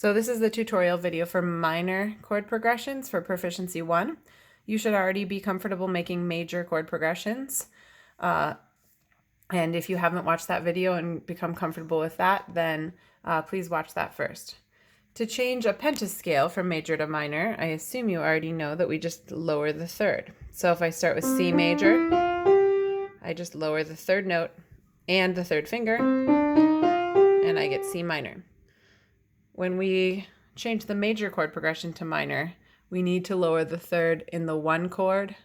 So this is the tutorial video for minor chord progressions for Proficiency 1. You should already be comfortable making major chord progressions. And if you haven't watched that video and become comfortable with that, then please watch that first. To change a pentascale from major to minor, I assume you already know that we just lower the third. So if I start with C major, I just lower the third note and the third finger, and I get C minor. When we change the major chord progression to minor, we need to lower the third in the 1 chord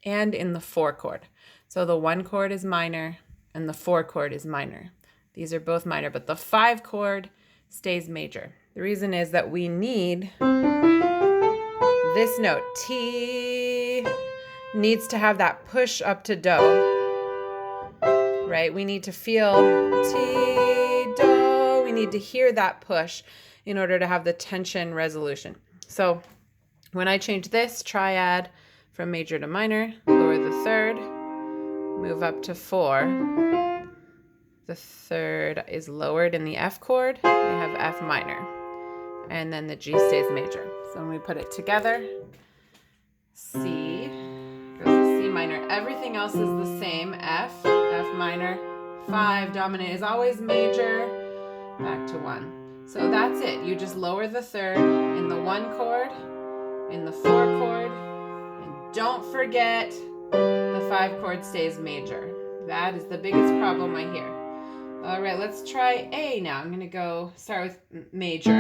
and in the 4 chord. So the 1 chord is minor and the 4 chord is minor. These are both minor, but the 5 chord stays major. The reason is that we need this note. T needs to have that push up to do, right? We need to feel T, do. We need to hear that push in order to have the tension resolution. So when I change this triad from major to minor, lower the third, move up to 4. The third is lowered in the F chord. We have F minor. And then the G stays major. So when we put it together, C goes to C minor. Everything else is the same. F, F minor, 5 dominant is always major, back to 1. So that's it. You just lower the third in the 1 chord, in the 4 chord, and don't forget the 5 chord stays major. That is the biggest problem I hear. All right, let's try A now. I'm going to go start with major.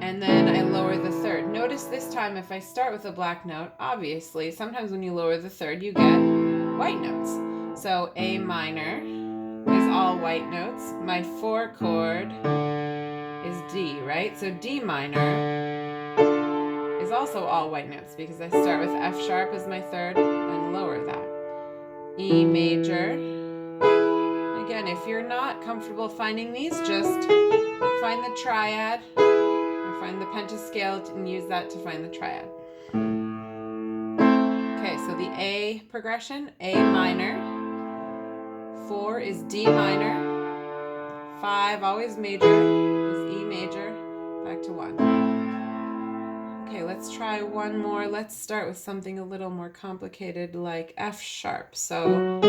And then I lower the third. Notice this time if I start with a black note, obviously, sometimes when you lower the third, you get white notes. So A minor is all white notes. My 4 chord is D, right? So D minor is also all white notes because I start with F sharp as my third and lower that. E major. Again, if you're not comfortable finding these, just find the triad or find the pentascale and use that to find the triad. Okay, so the A progression, A minor. 4 is D minor. 5, always major, is E major, back to 1. Okay, let's try one more. Let's start with something a little more complicated like F sharp. So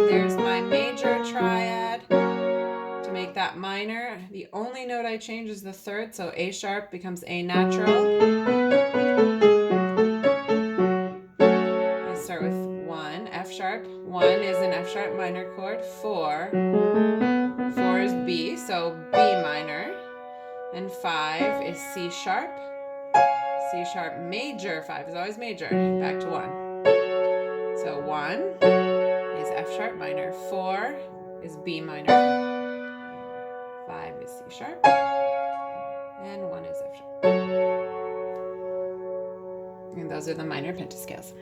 there's my major triad. To make that minor, the only note I change is the third, so A sharp becomes A natural. I start with 1, F sharp. 1 is an F sharp minor chord. 4 is B, so B minor. And 5 is C sharp. C sharp major. 5 is always major. Back to 1. So 1 is F sharp minor. 4 is B minor. 5 is C sharp. And 1 is F sharp. And those are the minor pentascales.